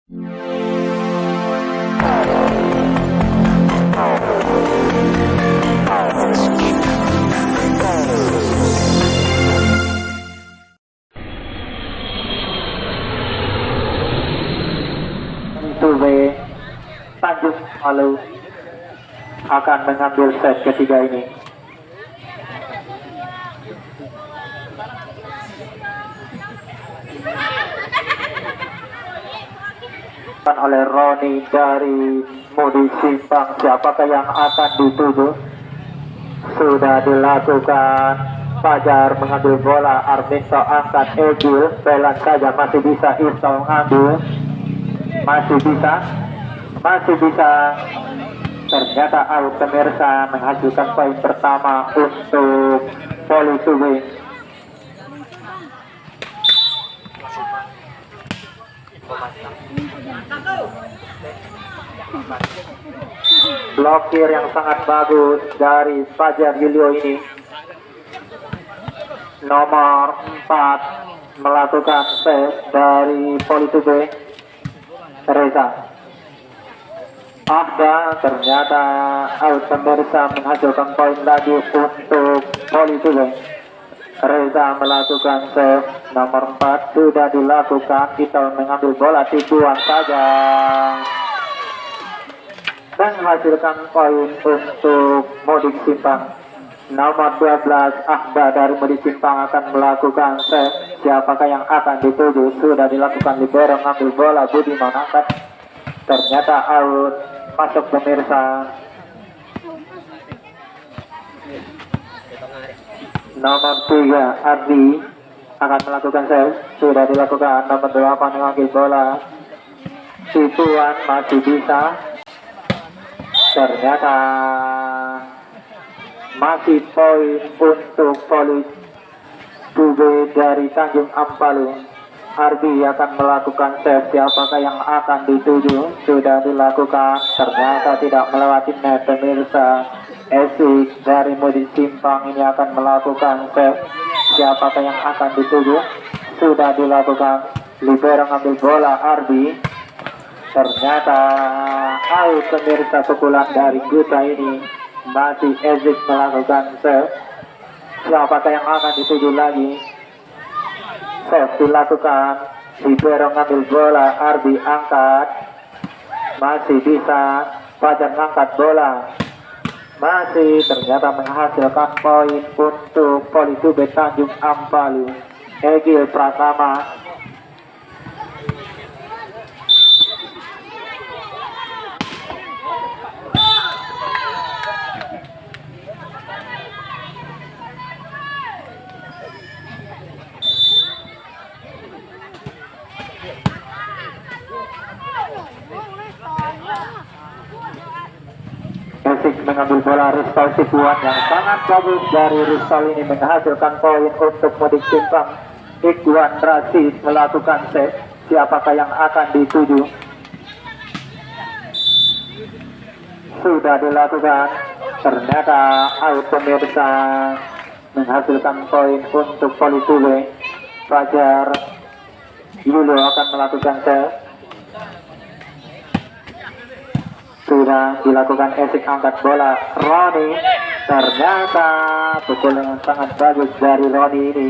Sube Tanjung Malu akan mengambil set ketiga ini. Oleh Roni dari Mudi Simpang, siapakah yang akan dituju? Sudah dilakukan. Fajar mengambil bola, Arminto angkat, Egil pelan saja, masih bisa Isto mengambil, masih bisa. Ternyata out, pemirsa, menghasilkan poin pertama untuk Poli Sube. Blokir yang sangat bagus dari Fajar Julio ini. Nomor 4 melakukan save dari Poli Sube, Reza. Ternyata out, pemirsa, menghasilkan poin lagi untuk Poli Sube. Reza melakukan save. Nomor 4 sudah dilakukan. Kita mengambil bola, tipuan saja menghasilkan poin untuk Mudik Simpang. Nomor 12 Akbar dari Mudik Simpang akan melakukan save. Siapakah yang akan dituju? Sudah dilakukan libero, ngambil bola, Budi mengangkat. Ternyata out, masuk, pemirsa. Nomor 3 Ardi akan melakukan save. Sudah dilakukan. Nomor 8 mengambil bola, tipuan, masih bisa. Ternyata masih poin untuk Poli Sube dari Tanjung Ampalu. Ardi akan melakukan save. Siapakah yang akan dituju? Sudah dilakukan. Ternyata tidak melewati net, pemirsa. Esik dari Mudi Simpang ini akan melakukan save. Siapakah yang akan dituju? Sudah dilakukan. Libero ngambil bola, Ardi. Ternyata out, pemirsa. Pukulan dari Guta ini. Masih Ezik melakukan save. Siapakah yang akan dituju lagi? Save dilakukan. Libero ngambil bola, Ardi angkat, masih bisa. Fajar angkat bola, masih. Ternyata menghasilkan poin untuk Poli Sube Tanjung Ampalu. Egil Pratama. Esik mengambil bola, Ristol, tipuan yang sangat bagus dari Ristol ini menghasilkan poin untuk Mudik Simpang. Ikhwan Rashid melakukan save. Siapakah yang akan dituju? Sudah dilakukan. Ternyata out, pemirsa, menghasilkan poin untuk Poli Sube. Fajar Julio akan melakukan save. Sudah dilakukan. Esik angkat bola, Roni. Ternyata pukulan yang sangat bagus dari Roni ini.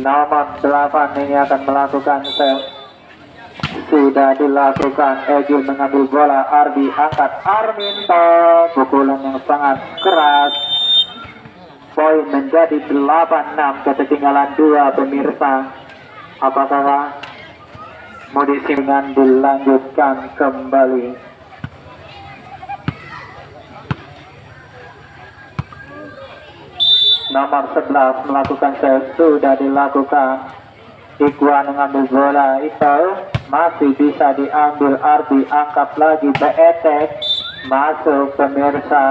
Nomor 8 ini akan melakukan save. Sudah dilakukan. Egil mengambil bola, Ardi angkat, Arminto. Pukulan yang sangat keras. Poin menjadi 8-6, ketinggalan 2, pemirsa. Apakah Mudik Simpang dilanjutkan kembali? Nomor 11 melakukan save. Sudah dilakukan. Ikhwan mengambil bola, itu masih bisa diambil. Ardi angkat lagi, beetek, masuk, pemirsa.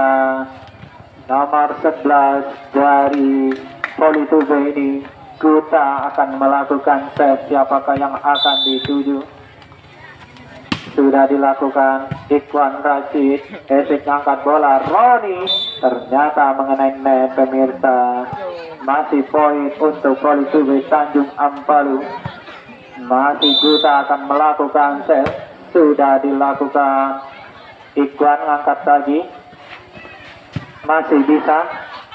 Nomor 11 dari Poli Sube ini, Guta, akan melakukan save. Siapakah yang akan dituju? Sudah dilakukan. Ikhwan Rashid. Esik angkat bola, Roni. Ternyata mengenai net, pemirsa. Masih poin untuk Poli Sube Tanjung Ampalu. Masih Guta akan melakukan save. Sudah dilakukan. Ikhwan angkat lagi. Masih bisa.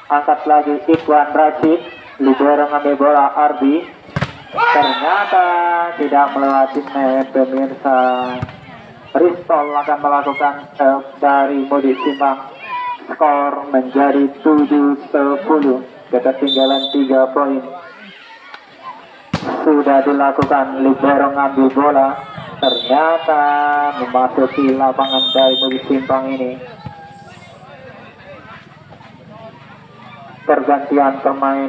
Angkat lagi Ikhwan Rashid. Libero ngambil bola Arbi. Ternyata tidak melewati net pemirsa. Ristol akan melakukan save dari Modi Simpang. Skor menjadi 7-10. Ketertinggalan 3 poin. Sudah dilakukan libero ngambil bola. Ternyata memasuki lapangan dari Modi Simpang ini. Pergantian pemain.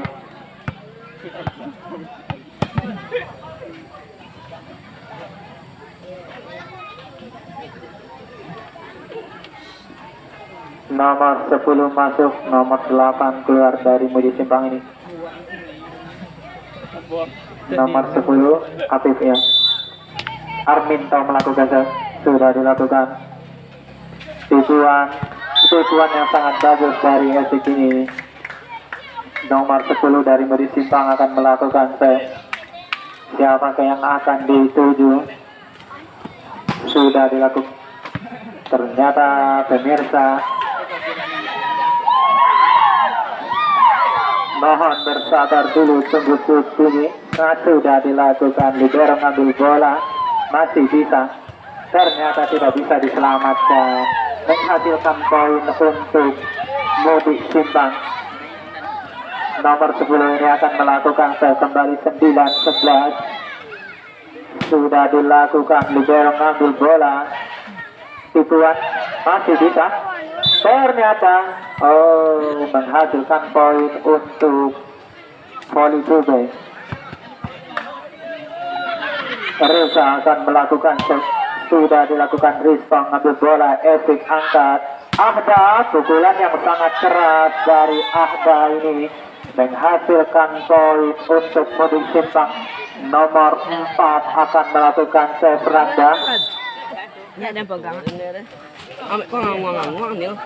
Nomor 10 masuk, nomor 8 keluar dari Modi Simpang ini. Nomor 10 Afif ya. Arminto melakukan sudah dilakukan. Tujuan yang sangat bagus dari Esik ini. Nomor 10 dari Modi Simpang akan melakukan save. Siapakah yang akan dituju? Sudah dilakukan. Ternyata pemirsa, mohon bersabar dulu, tunggu ini. Sudah dilakukan libero ngambil bola. Masih bisa. Ternyata tidak bisa diselamatkan. Menghasilkan poin untuk Modi Simpang. Nomor 10 ini akan melakukan save kembali 9-11. Sudah dilakukan libero ngambil bola. Tujuan masih bisa. Ternyata menghasilkan poin untuk Voli Tube. Reza akan melakukan sudah dilakukan respon ngambil bola. Esik angkat. Ahda, pukulan yang sangat keras dari Ahda ini menghasilkan poin untuk Modi Simpang. Nomor 4 akan melakukan save Randa. Ya, dan pegang. Ambil kau ngomong nih.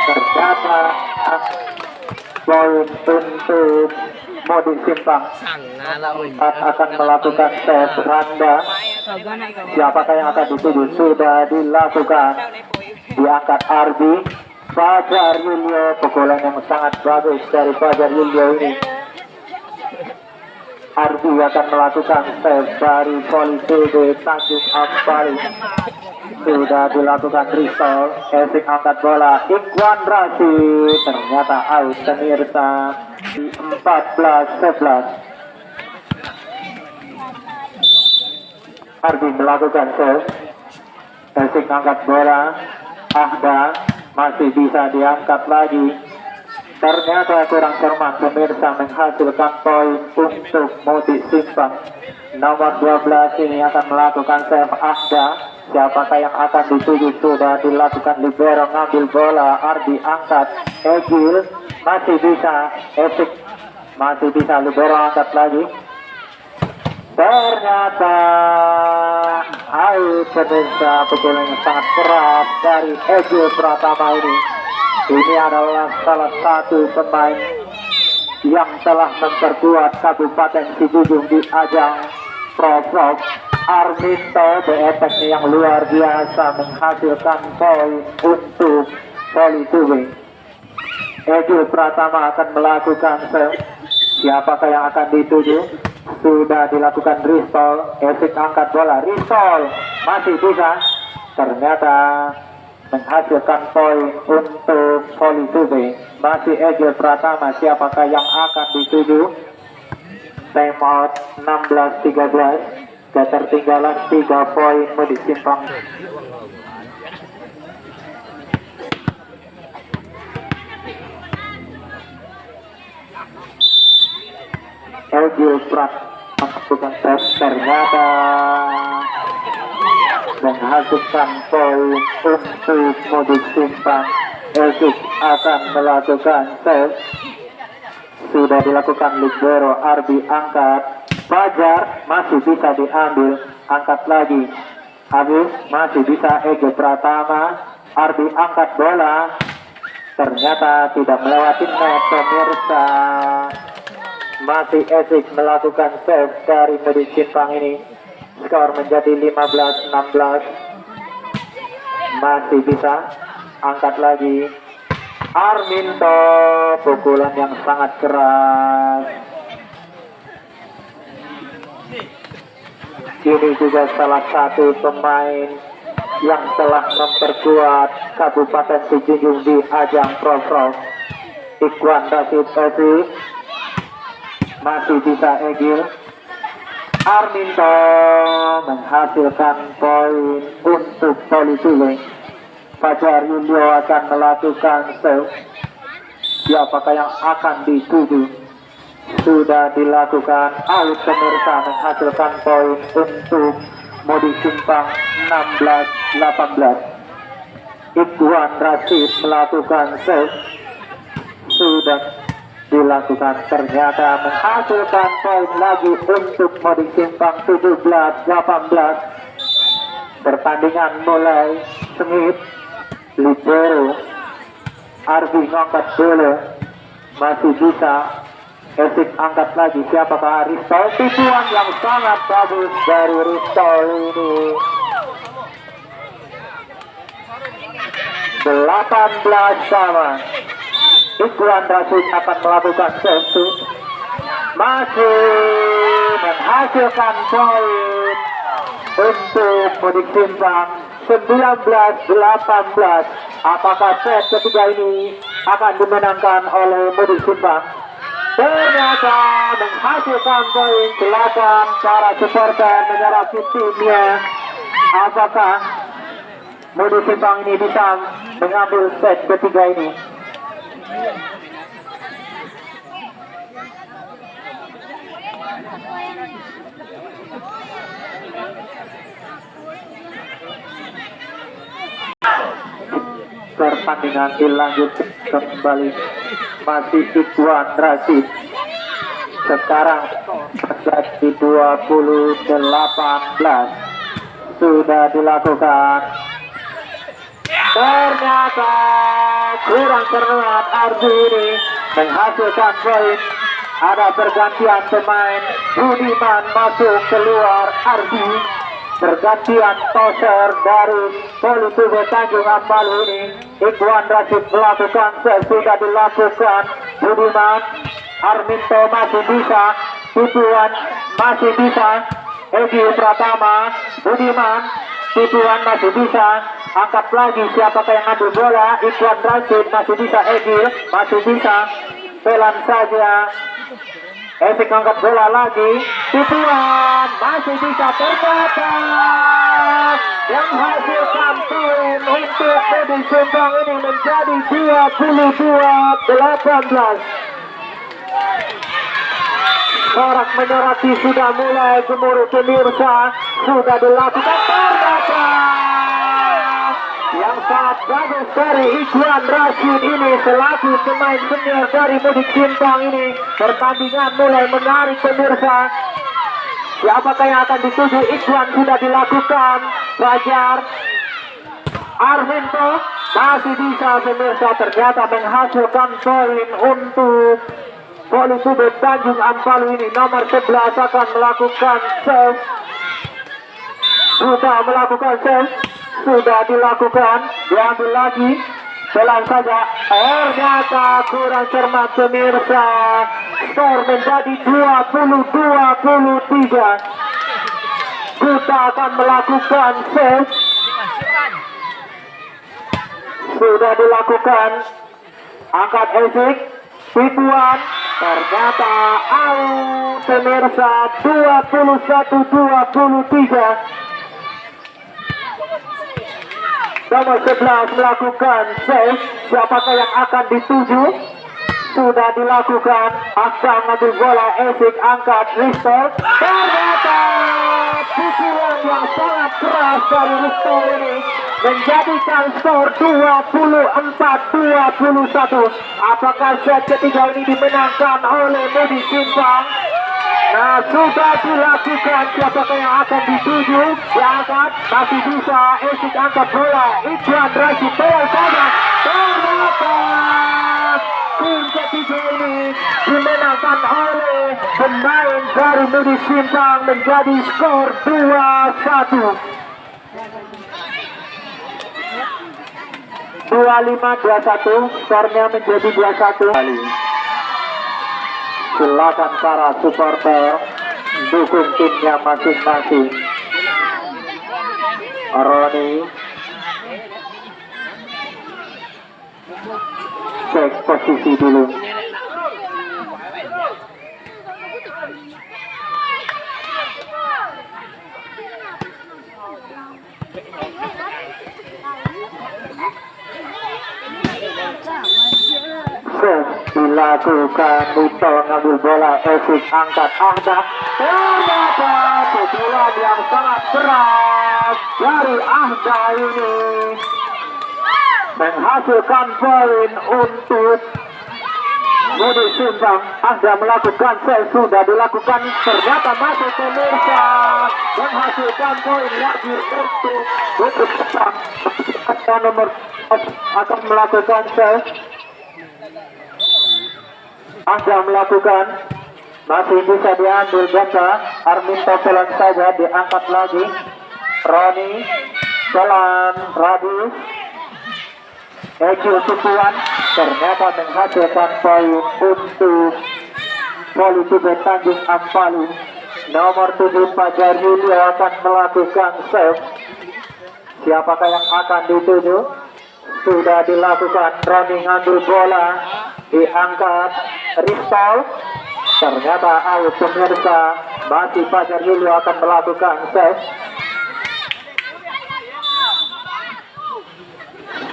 Ternyata poin untuk Modi Simpang. Akan melakukan save Randa. Siapakah yang akan dituju? Sudah dilakukan. Diangkat Arbi. Fajar Yulio, pukulan yang sangat bagus dari Fajar Yulio ini. Arbi akan melakukan save dari Voli Tube Tanjung Ampali. Sudah dilakukan Ristol. Esik angkat bola. Ikhwan Rashid ternyata out pemirsa. 14-11. Arbi melakukan save. Esik angkat bola. Ahda masih bisa diangkat lagi. Ternyata kurang cermat pemirsa, menghasilkan poin untuk Modi Simpang. Nomor 12 ini akan melakukan save Ahda. Siapakah yang akan dituju? Sudah dilakukan libero ngambil bola. Ardi angkat. Egil masih bisa. Esik masih bisa libero angkat lagi. Ternyata out pemirsa, pukulan yang sangat keras dari Egil Pratama ini. Ini adalah salah satu pemain yang telah memperkuat Kabupaten Sibujung di ajang Pro-Prov. Arminto efeknya yang luar biasa menghasilkan poin untuk Voli Tube. Egil Pratama akan melakukan save. Siapakah yang akan dituju? Sudah dilakukan Ristol. Esik angkat bola. Ristol masih bisa. Ternyata menghasilkan poin untuk Voli Tube. Masih Egil Pratama. Siapakah yang akan dituju? Time out 16-13. Ketertinggalan 3 poin Modi Simpang. Egil Pratama bukan tes, ternyata menghasilkan poin untuk Modi Simpang. Esik akan melakukan save. Sudah dilakukan libero. Arbi angkat. Fajar masih bisa diambil. Angkat lagi. Habis masih bisa Egil Pratama. Arbi angkat bola. Ternyata tidak melewati net pemirsa. Masih Esik melakukan serve dari Mudi Simpang ini. Skor menjadi 15-16. Masih bisa angkat lagi. Arminto, pukulan yang sangat keras. Ini juga salah satu pemain yang telah memperkuat Kabupaten Sijunjung di ajang Pro. Ikhwan Rashid Esik. Masih bisa Egil. Arminto menghasilkan poin untuk Politule. Fajar Yulio akan melakukan save. Siapakah yang akan dituju? Sudah dilakukan out, pemirsa, menghasilkan poin untuk Mudi Simpang 16-18. Ikhwan Rashid melakukan save. Sudah dilakukan, ternyata menghasilkan poin lagi untuk Mudi Simpang 17-18. Pertandingan mulai sengit. Libero Arbi ngangkat bola, masih bisa Esik angkat lagi. Siapakah Risto? Tipuan yang sangat bagus dari Risto ini. 18 sama. Ikhwan Rashid akan melakukan satu. Masih menghasilkan poin untuk Mudi Simpang 19-18. Apakah set ketiga ini akan dimenangkan oleh Mudi Simpang? Ternyata menghasilkan poin 8. Para supporter menyerahkan timnya. Apakah Mudi Simpang ini bisa mengambil set ketiga ini? Pertandingan dilanjutkan kembali. Masih Ikhwan Rashid. Sekarang menjadi 20-18. Sudah dilakukan. Ternyata kurang cermat Arbi ini menghasilkan poin. Ada pergantian pemain. Budiman masuk keluar Arbi. Pergantian toser dari Politube Tanjung Ambalu ini. Ikhwan Rashid melakukan sudah dilakukan. Budiman, Arminto masih bisa. Tipuan masih bisa. Egi Pratama, Budiman, Tipuan masih bisa. Angkat lagi, siapakah yang ambil bola? Ikhwan Rashid masih bisa. Egi masih bisa. Pelan saja. Esik angkat bola lagi. Tipuan masih bisa, ternyata yang hasilkan poin untuk Mudi Simpang ini menjadi 22-18. Sorak menyoroti sudah mulai gemuruh pemirsa. Sudah dilakukan, ternyata yang sangat bagus dari Ikhwan Rashid ini selaku pemain senior dari Mudi Simpang ini. Pertandingan mulai menarik pemirsa. Siapakah yang akan dituju? Ikhwan sudah dilakukan. Fajar, Arminto masih bisa pemirsa, ternyata menghasilkan poin untuk Politube Tanjung Ambalu ini. Nomor 11 akan melakukan save. Sudah melakukan save. Sudah dilakukan, diambil lagi. Pelan saja, ternyata kurang cermat pemirsa. Skor menjadi 20-23. Kita akan melakukan save. Sudah dilakukan. Angkat Esik. Tipuan. Ternyata out pemirsa. 21-23. Nomor 11 melakukan save. Siapakah yang akan dituju? Sudah dilakukan. Akan mengambil bola. Esik angkat. Risto. Ternyata pukulan yang sangat keras dari Risto ini menjadikan skor 24-21. Apakah set ketiga ini dimenangkan oleh Mudi Simpang? Nah, sudah dilakukan. Siapakah yang akan dituju? Diangkat, masih bisa. Esik angkat bola. Ikhwan Rashid, bola saja. Ternyata poin ketiga ini dimenangkan oleh pemain dari Mudi Simpang menjadi skor 2-1. 25-21, skornya menjadi 2-1. Silakan para supporter dukung timnya masing-masing. Roni cek posisi dulu. Dilakukan Nito ngambil bola, Efik angkat Ahda, ternyata pukulan yang sangat keras dari Ahda ini menghasilkan poin untuk Mudi Simpang. Ahda melakukan sel, sudah dilakukan, ternyata masuk pemirsa, menghasilkan poin lagi untuk Mudi Simpang. Nomor akan melakukan sel. Ahda melakukan, masih bisa diambil Ganda. Armin pelan saja, diangkat lagi. Roni pelan, Radis Ejil Tupuan, ternyata menghasilkan poin untuk Poli Tibet Tanjung Ampalu. Nomor 7 Fajar Julio akan melakukan save. Siapakah yang akan dituju? Sudah dilakukan. Roni ngambil bola, diangkat Ristol, ternyata out pemirsa. Masih Fajar Julio akan melakukan save.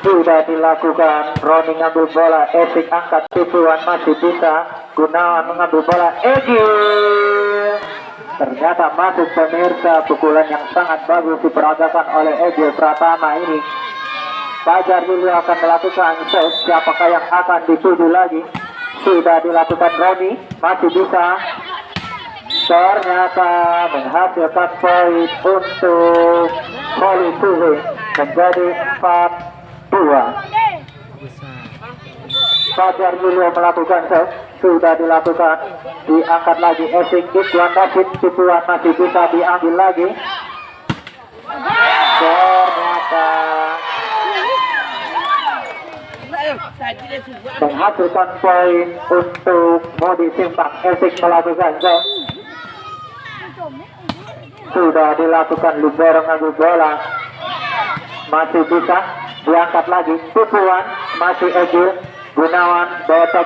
Sudah dilakukan. Roni ngambil bola, Epic angkat, Tupuan masih bisa. Gunawan mengambil bola, Ejil, ternyata masuk pemirsa. Pukulan yang sangat bagus diperagakan oleh Ejil Pratama ini. Fajar Julio akan melakukan save. Siapakah yang akan dituju lagi? Sudah dilakukan. Roni masih bisa, ternyata menghasilkan poin untuk Poli Tibet menjadi 4-2. Fajar Julio melakukan save. Sudah dilakukan, diangkat lagi. Esik Ikwan David, Tupuan masih bisa diambil lagi, ternyata menghasilkan poin untuk Mudi Simpang. Esik melakukan save. Sudah dilakukan. Libero ngambil bola, masih bisa diangkat lagi. Tupuan masih Ejil. Gunawan betek,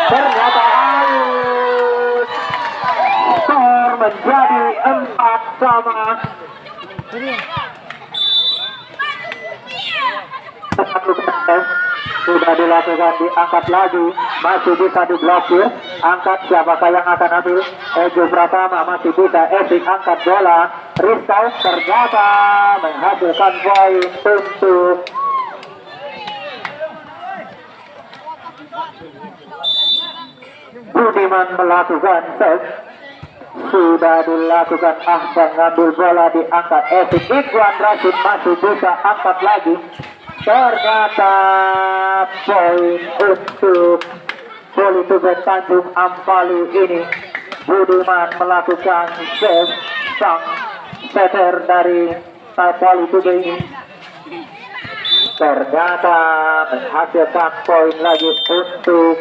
ternyata out. Skor menjadi 4-sama. Sudah dilakukan, diangkat lagi, masih bisa diblokir. Angkat, siapakah yang akan ambil? Ejil Pratama masih bisa. Epic angkat bola, Ristol, ternyata menghasilkan poin untuk Budiman melakukan save. Sudah dilakukan. Ahda ngambil bola, diangkat. Epic Ikwan Rashid masih bisa angkat lagi, ternyata poin untuk Poli Tibet Tanjung Ampalu ini. Budiman melakukan save, sang setter dari Poli Tibet ini, ternyata menghasilkan poin lagi untuk.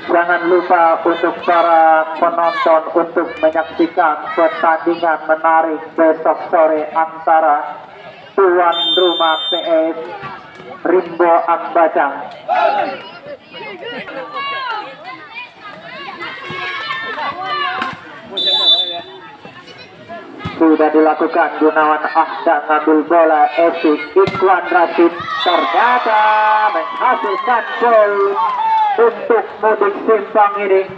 Jangan lupa untuk para penonton untuk menyaksikan pertandingan menarik besok sore antara tuan rumah PS Rimbo Ambacang. Sudah dilakukan. Gunawan Ahda ngambil bola, Esik Ikwan Rashid, ternyata menghasilkan gol untuk Mudi Simpang ini.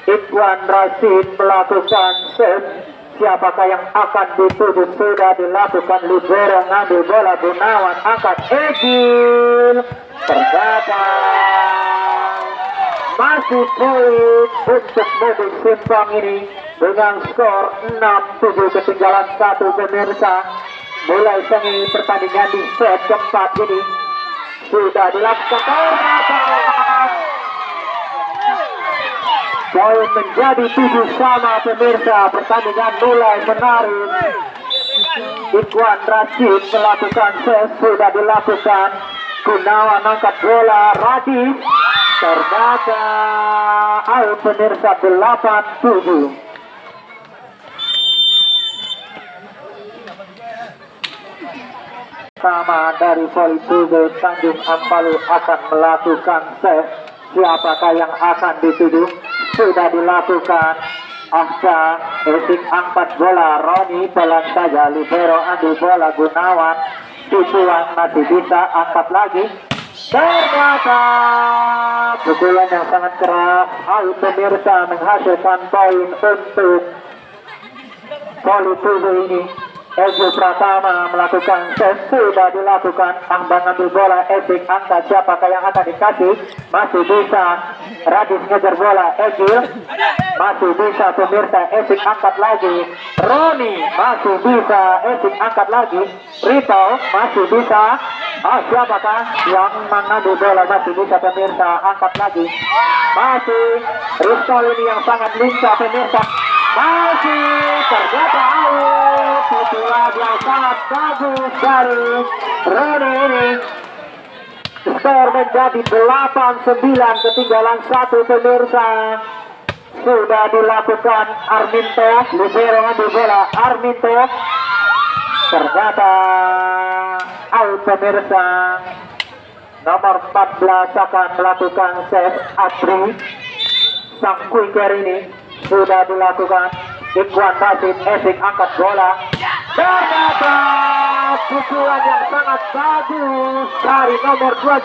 Ikwan Rashid melakukan save. Siapakah yang akan dituju? Sudah dilakukan. Libero ngambil bola, Gunawan angkat, Ejil, ternyata masih poin untuk Mudi Simpang ini dengan skor 6-7, ketinggalan 1 pemirsa. mulai sengit pertandingan di set keempat ini sudah dilakukan poin menjadi 7 sama pemirsa. Pertandingan mulai menarik. Ikhwan Rashid melakukan set, sudah dilakukan. Gunawan angkat bola, Radis ternyata out pemirsa. 8-7. Sama dari voli tubuh Tanjung Ampalu akan melakukan set. Siapakah yang akan dituju? Sudah dilakukan. Ahsa Esik angkat bola, Roni pelan saja, libero ambil bola, Gunawan Tituan masih bisa angkat lagi. Ternyata pukulan yang sangat keras out pemirsa, menghasilkan poin untuk voli tubuh ini. Ejo Pratama melakukan set, sudah dilakukan. Ambang ambil bola, Esik angkat, siapakah yang akan dikasih? Masih bisa Radis ngejar bola, Ejil masih bisa pemirsa, Esik angkat lagi. Roni masih bisa, Esik angkat lagi. Rito masih bisa. Siapakah yang mengambil bola? Masih bisa pemirsa, angkat lagi. Masih Ristol ini yang sangat lincah pemirsa. Masih ternyata out. Pukulan yang sangat bagus dari Roni ini. Skor menjadi 8-9, ketinggalan 1 pemirsa. Sudah dilakukan Arminto, libero ambil bola, Arminto ternyata out pemirsa. Nomor 14 akan melakukan set, Adri sang quicker ini sudah dilakukan. Ikhwan Rashid, Esik angkat bola, ternyata pukulan yang sangat bagus dari nomor 12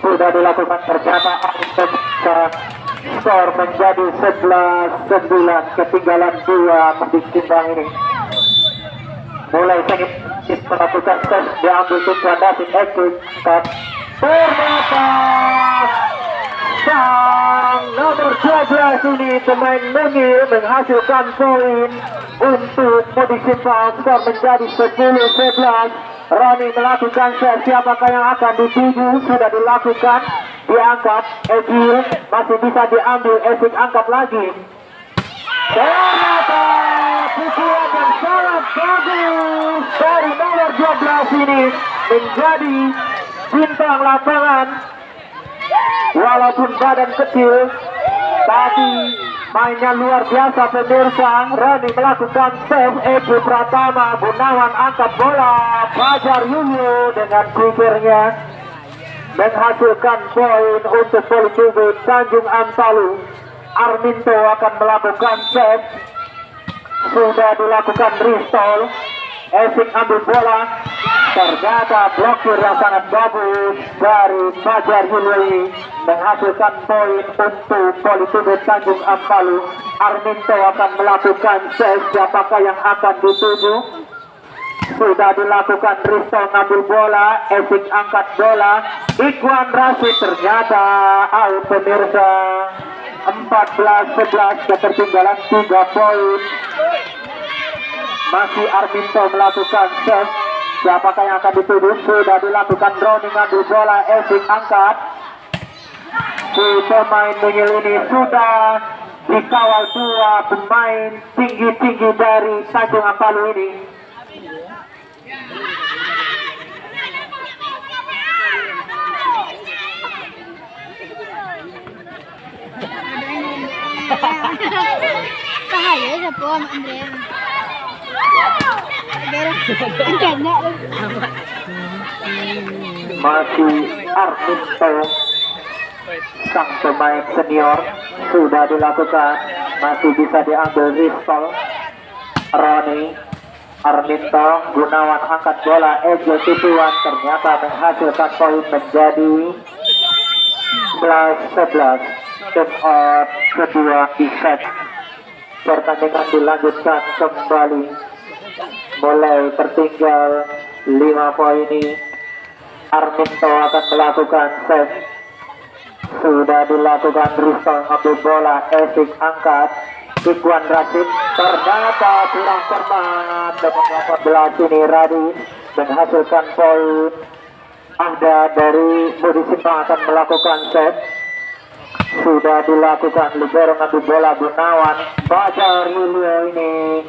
sudah dilakukan. Ternyata skor menjadi 11-9, ketinggalan 2 menit timbang ini. Mulai sengit melakukan tes, diambil Ikhwan Rashid, Esik ternyata sang nomor 12 ini pemain Mungil menghasilkan poin untuk Modisimpan. Skor menjadi 10-11. Roni melakukan set, siapakah yang akan dituju? Sudah dilakukan, diangkat, Ejil masih bisa diambil, Esik angkat lagi. Ternyata pukulan yang sangat bagus dari nomor 12 ini menjadi bintang lapangan. Walaupun badan kecil, tapi mainnya luar biasa pemirsa. Roni melakukan save, Ejo Pratama, Gunawan angkat bola, Fajar Yuyo dengan triggernya menghasilkan poin untuk voli tubuh Tanjung Ampalu. Arminto akan melakukan save, sudah dilakukan restol. Esik ambil bola, ternyata blokir yang sangat bagus dari Fajar Yuyo menghasilkan poin untuk voli tubuh Tanjung Ampalu. Arminto akan melakukan save, siapakah yang akan dituju? Sudah dilakukan restore, ngambil bola, Esik angkat bola, Ikhwan Rashid ternyata out pemirsa. 14-11, ketertinggalan 3 poin. Masih Arminto melakukan save, siapakah yang akan dituju? Sudah dilakukan. Roni ngambil bola, Esik angkat. Si pemain Mungil ini sudah dikawal 2 pemain tinggi-tinggi dari Tanjung Ampalu ini. Bahaya sa po, Andrea. Masih Arminto, sang pemain senior, sudah dilakukan, masih bisa diambil restol. Roni, Arminto, Gunawan angkat bola, Ejo Tituan ternyata menghasilkan poin menjadi 11-11. Shot kedua di set. Pertandingan dilanjutkan kembali. Mulai tertinggal 5 poin ini, Arminto akan melakukan set. Sudah dilakukan Rizal ngambil bola, Esik angkat, Ikwan Rashid ternyata kurang cermat. Nomor 18 ini Radis menghasilkan poin. Ada dari Budi Simpang akan melakukan set. Sudah dilakukan libero ngambil bola, Gunawan Fajar Yulio ini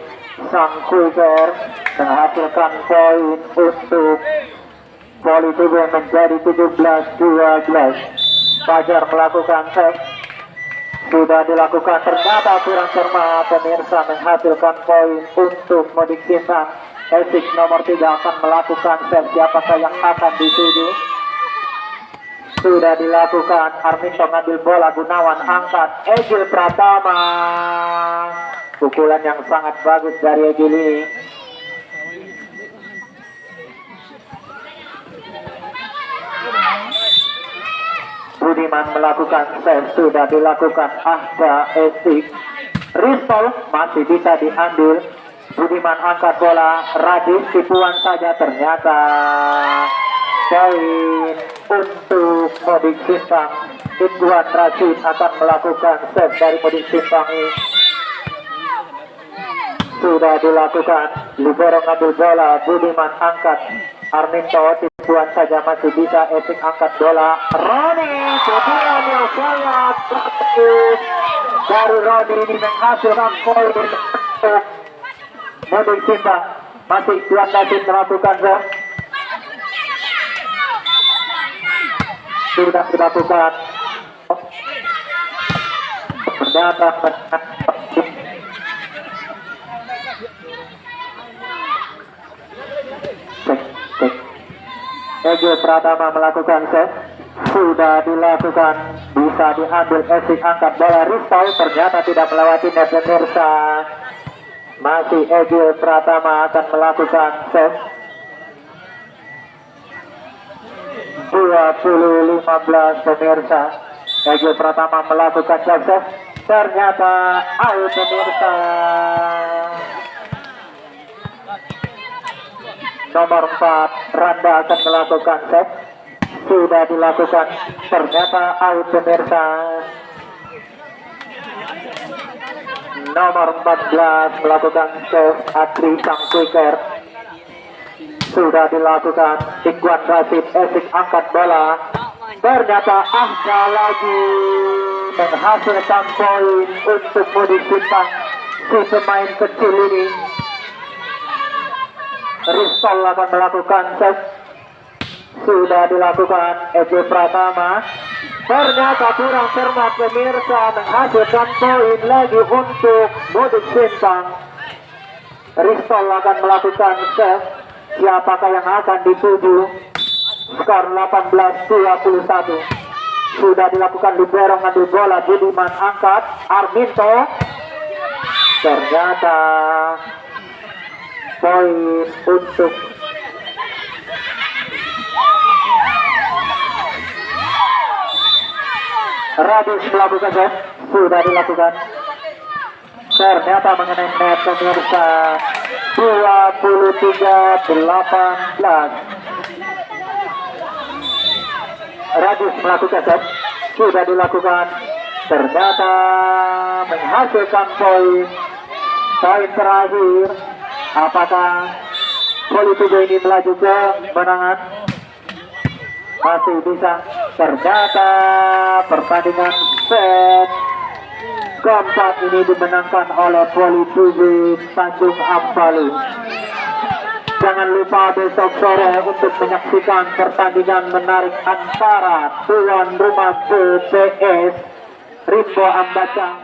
sang quicker menghasilkan poin untuk Poli Tugu menjadi 17-12. Fajar melakukan set. Sudah dilakukan, ternyata kurang cermat. Pemirsa menghasilkan poin untuk Modik Simpang. Esik nomor 3 akan melakukan set. Siapakah yang akan dituju? Sudah dilakukan, Arminto ngambil bola, Gunawan angkat, Egil Pratama. Pukulan yang sangat bagus dari Egil ini. Budiman melakukan save, sudah dilakukan Ahda Esik. Ristol masih bisa diambil. Budiman angkat bola, Radis tipuan saja, ternyata poin untuk Modik Simpang. Ikwan Rashid akan melakukan save dari Modik Simpang ini. Sudah dilakukan, libero ngambil bola, Budiman angkat, Arminto tipuan saja, masih bisa Esik angkat bola. Roni, pukulan yang sangat bagus dari Roni ini menghasilkan poin untuk Modik Simpang. Masih Ikwan Rashid melakukan save. Sudah dilakukan. Ternyata Egil Pratama melakukan set. Sudah dilakukan, bisa diambil Esik angkat bola, Ristau ternyata tidak melewati net. Pemirsa, masih Egil Pratama akan melakukan set. 20-15 pemirsa. Egil Pratama melakukan set, ternyata out pemirsa. Nomor 4 Randa akan melakukan set. Sudah dilakukan, ternyata out pemirsa. Nomor 14 melakukan set, Adri sang quicker. Sudah dilakukan, Ikwan Rashid, Esik angkat bola, ternyata Ahda lagi menghasilkan poin untuk Modik Simpang. Si pemain kecil ini Ristol akan melakukan set. Sudah dilakukan, Egil Pratama ternyata kurang cermat pemirsa, menghasilkan poin lagi untuk Modik Simpang. Ristol akan melakukan set. Siapakah yang akan dituju? Skor 18-21. Sudah dilakukan, libero ngambil bola, Budiman angkat, Arminto ternyata poin untuk Radis melakukan set. Sudah dilakukan, ternyata mengenai net pemirsa. 23-18. Radis melakukan set. Sudah dilakukan, ternyata menghasilkan poin. Poin terakhir, apakah Poli Tugu ini melaju ke kemenangan? Masih bisa, ternyata pertandingan set keempat ini dimenangkan oleh Poli Tugu Tanjung Ampalo. Jangan lupa besok sore untuk menyaksikan pertandingan menarik antara tuan rumah BPS Rimbo Ambacang